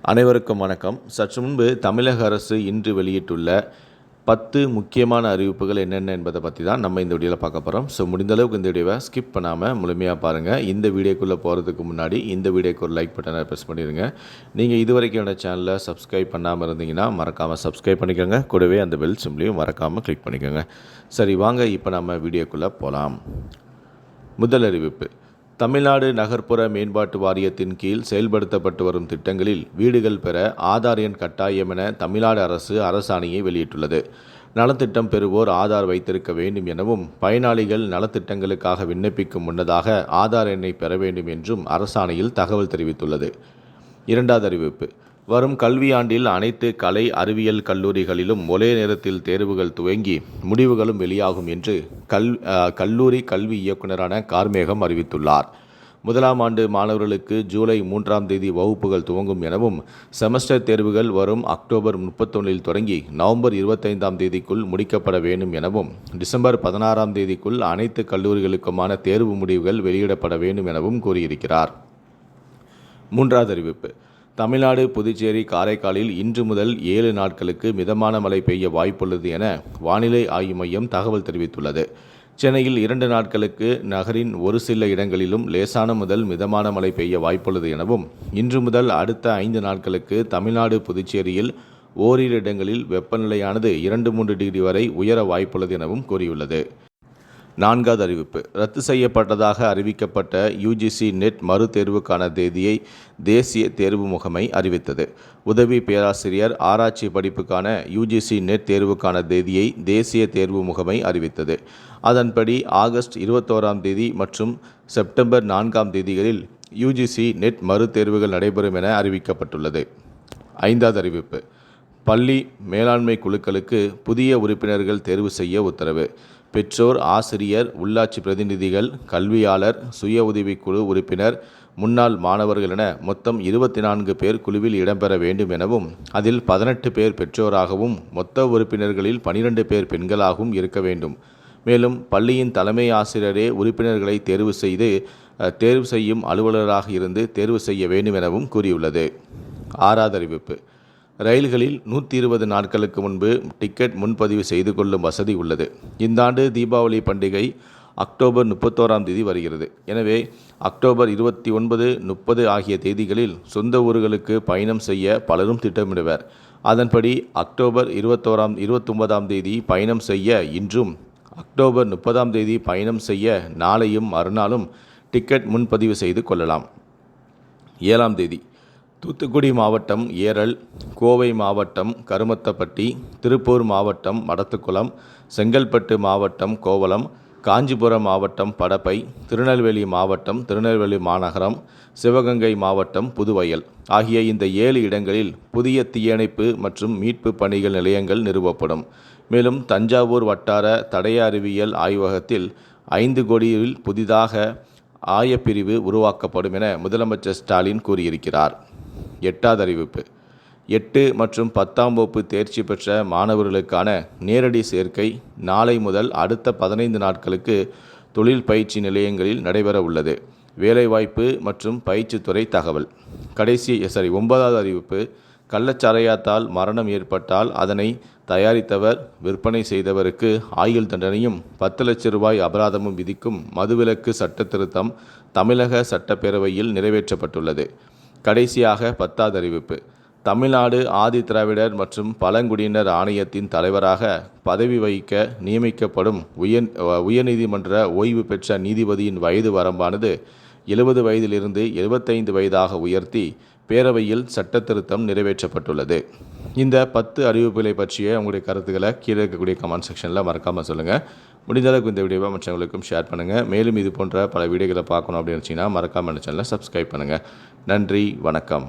அனைவருக்கும் வணக்கம். சற்று முன்பு தமிழக அரசு இன்று வெளியிட்டுள்ள 10 முக்கியமான அறிவிப்புகள் என்னென்ன என்பதை பற்றி தான் நம்ம இந்த வீடியோவில் பார்க்க போகிறோம். முடிந்த அளவுக்கு இந்த வீடியோவை ஸ்கிப் பண்ணாமல் முழுமையாக பாருங்கள். இந்த வீடியோக்குள்ளே போகிறதுக்கு முன்னாடி இந்த வீடியோக்கு ஒரு லைக் பட்டனை ப்ரெஸ் பண்ணிடுங்க. நீங்கள் இதுவரைக்கும் என்னோட சேனலை சப்ஸ்கிரைப் பண்ணாமல் இருந்தீங்கன்னா மறக்காமல் சப்ஸ்கிரைப் பண்ணிக்கோங்க. கூடவே அந்த பெல் சிம்லையும் மறக்காமல் கிளிக் பண்ணிக்கோங்க. சரி, வாங்க இப்போ நம்ம வீடியோக்குள்ளே போகலாம். முதல் அறிவிப்பு: தமிழ்நாடு நகர்ப்புற மேம்பாட்டு வாரியத்தின் கீழ் செயல்படுத்தப்பட்டு வரும் திட்டங்களில் வீடுகள் பெற ஆதார் எண் கட்டாயம் என தமிழ்நாடு அரசு அரசாணையை வெளியிட்டுள்ளது. நலத்திட்டம் பெறுவோர் ஆதார் வைத்திருக்க வேண்டும் எனவும், பயனாளிகள் நலத்திட்டங்களுக்காக விண்ணப்பிக்கும் முன்னதாக ஆதார் எண்ணை பெற வேண்டும் என்றும் அரசாணையில் தகவல் தெரிவித்துள்ளது. இரண்டாவது அறிவிப்பு: வரும் கல்வியாண்டில் அனைத்து கலை அறிவியல் கல்லூரிகளிலும் ஒரே நேரத்தில் தேர்வுகள் துவங்கி முடிவுகளும் வெளியாகும் என்று கல்லூரி கல்வி இயக்குநரான கார்மேகம் அறிவித்துள்ளார். முதலாம் ஆண்டு மாணவர்களுக்கு ஜூலை 3ஆம் தேதி வகுப்புகள் துவங்கும் எனவும், செமஸ்டர் தேர்வுகள் வரும் அக்டோபர் 31 தொடங்கி நவம்பர் 25ஆம் தேதிக்குள் முடிக்கப்பட வேண்டும் எனவும், டிசம்பர் 16ஆம் தேதிக்குள் அனைத்து கல்லூரிகளுக்குமான தேர்வு முடிவுகள் வெளியிடப்பட வேண்டும் எனவும் கூறியிருக்கிறார். மூன்றாவது அறிவிப்பு: தமிழ்நாடு, புதுச்சேரி, காரைக்காலில் இன்று முதல் 7 நாட்களுக்கு மிதமான மழை பெய்ய வாய்ப்புள்ளது என வானிலை ஆய்வு மையம் தகவல் தெரிவித்துள்ளது. சென்னையில் 2 நாட்களுக்கு நகரின் ஒரு சில இடங்களிலும் லேசான முதல் மிதமான மழை பெய்ய வாய்ப்புள்ளது எனவும், இன்று முதல் அடுத்த 5 நாட்களுக்கு தமிழ்நாடு, புதுச்சேரியில் ஓரிரு இடங்களில் வெப்பநிலையானது 2-3 டிகிரி வரை உயர வாய்ப்புள்ளது எனவும் கூறியுள்ளது. நான்காவது அறிவிப்பு: ரத்து செய்யப்பட்டதாக அறிவிக்கப்பட்ட யுஜிசி நெட் மறு தேர்வுக்கான தேதியை தேசிய தேர்வு முகமை அறிவித்தது. உதவி பேராசிரியர் ஆராய்ச்சி படிப்புக்கான யுஜிசி நெட் தேர்வுக்கான தேதியை தேசிய தேர்வு முகமை அறிவித்தது. அதன்படி ஆகஸ்ட் 21ஆம் தேதி மற்றும் செப்டம்பர் 4ஆம் தேதிகளில் யுஜிசி நெட் மறு தேர்வுகள் நடைபெறும் என அறிவிக்கப்பட்டுள்ளது. ஐந்தாவது அறிவிப்பு: பள்ளி மேலாண்மை குழுக்களுக்கு புதிய உறுப்பினர்கள் தேர்வு செய்ய உத்தரவு. பெற்றோர், ஆசிரியர், உள்ளாட்சி பிரதிநிதிகள், கல்வியாளர், சுய உதவிக்குழு உறுப்பினர், முன்னாள் மாணவர்கள் என மொத்தம் 24 பேர் குழுவில் இடம்பெற வேண்டும் எனவும், அதில் 18 பேர் பெற்றோராகவும் மொத்த உறுப்பினர்களில் 12 பேர் பெண்களாகவும் இருக்க வேண்டும். மேலும் பள்ளியின் தலைமை ஆசிரியரே உறுப்பினர்களை தேர்வு செய்யும் அலுவலராக இருந்து தேர்வு செய்ய வேண்டும் எனவும் கூறியுள்ளது. ஆறாவது அறிவிப்பு: ரயில்களில் 120 நாட்களுக்கு முன்பு டிக்கெட் முன்பதிவு செய்து கொள்ளும் வசதி உள்ளது. இந்த ஆண்டு தீபாவளி பண்டிகை அக்டோபர் 31ஆம் தேதி வருகிறது. எனவே அக்டோபர் 29, 30 ஆகிய தேதிகளில் சொந்த ஊர்களுக்கு பயணம் செய்ய பலரும் திட்டமிடுவர். அதன்படி அக்டோபர் 29ஆம் தேதி பயணம் செய்ய இன்றும், அக்டோபர் 30ஆம் தேதி பயணம் செய்ய நாளையும் மறுநாளும் டிக்கெட் முன்பதிவு செய்து கொள்ளலாம். 7ஆம் தேதி தூத்துக்குடி மாவட்டம் ஏரல், கோவை மாவட்டம் கருமத்தப்பட்டி, திருப்பூர் மாவட்டம் மடத்துக்குளம், செங்கல்பட்டு மாவட்டம் கோவளம், காஞ்சிபுரம் மாவட்டம் படப்பை, திருநெல்வேலி மாவட்டம் திருநெல்வேலி மாநகரம், சிவகங்கை மாவட்டம் புதுவயல் ஆகிய இந்த 7 இடங்களில் புதிய தீயணைப்பு மற்றும் மீட்பு பணிகள் நிலையங்கள் நிறுவப்படும். மேலும் தஞ்சாவூர் வட்டார தடய அறிவியல் ஆய்வகத்தில் 5 கோடியில் புதிதாக ஆயப்பிரிவு உருவாக்கப்படும் என முதலமைச்சர் ஸ்டாலின் கூறியிருக்கிறார். 8வது அறிவிப்பு: 8 மற்றும் 10ஆம் வகுப்பு தேர்ச்சி பெற்ற மாணவர்களுக்கான நேரடி சேர்க்கை நாளை முதல் அடுத்த 15 நாட்களுக்கு தொழில் பயிற்சி நிலையங்களில் நடைபெற உள்ளது. வேலைவாய்ப்பு மற்றும் பயிற்சித்துறை தகவல். 9வது அறிவிப்பு: கள்ளச்சாராயத்தால் மரணம் ஏற்பட்டால் அதனை தயாரித்தவர், விற்பனை செய்தவருக்கு ஆயுள் தண்டனையும் 10 லட்சம் ரூபாய் அபராதமும் விதிக்கும் மதுவிலக்கு சட்ட திருத்தம் தமிழக சட்டப்பேரவையில் நிறைவேற்றப்பட்டுள்ளது. கடைசியாக 10வது அறிவிப்பு: தமிழ்நாடு ஆதி திராவிடர் மற்றும் பழங்குடியினர் ஆணையத்தின் தலைவராக பதவி வகிக்க நியமிக்கப்படும் உயர்நீதிமன்ற ஓய்வு பெற்ற நீதிபதியின் வயது வரம்பானது 70 வயதிலிருந்து 75 வயதாக உயர்த்தி பேரவையில் சட்ட திருத்தம் நிறைவேற்றப்பட்டுள்ளது. இந்த 10 அறிவிப்புகளை பற்றிய உங்களுடைய கருத்துக்களை கீழே இருக்கக்கூடிய கமெண்ட் செக்ஷனில் மறக்காமல் சொல்லுங்கள். முடிந்தளவுக்கு இந்த வீடியோவை மற்றவங்களுக்கும் ஷேர் பண்ணுங்கள். மேலும் இது போன்ற பல வீடியோக்களை பார்க்கணும் அப்படின்னு நினச்சிங்கன்னா மறக்காமல் சேனலை சப்ஸ்கிரைப் பண்ணுங்கள். நன்றி, வணக்கம்.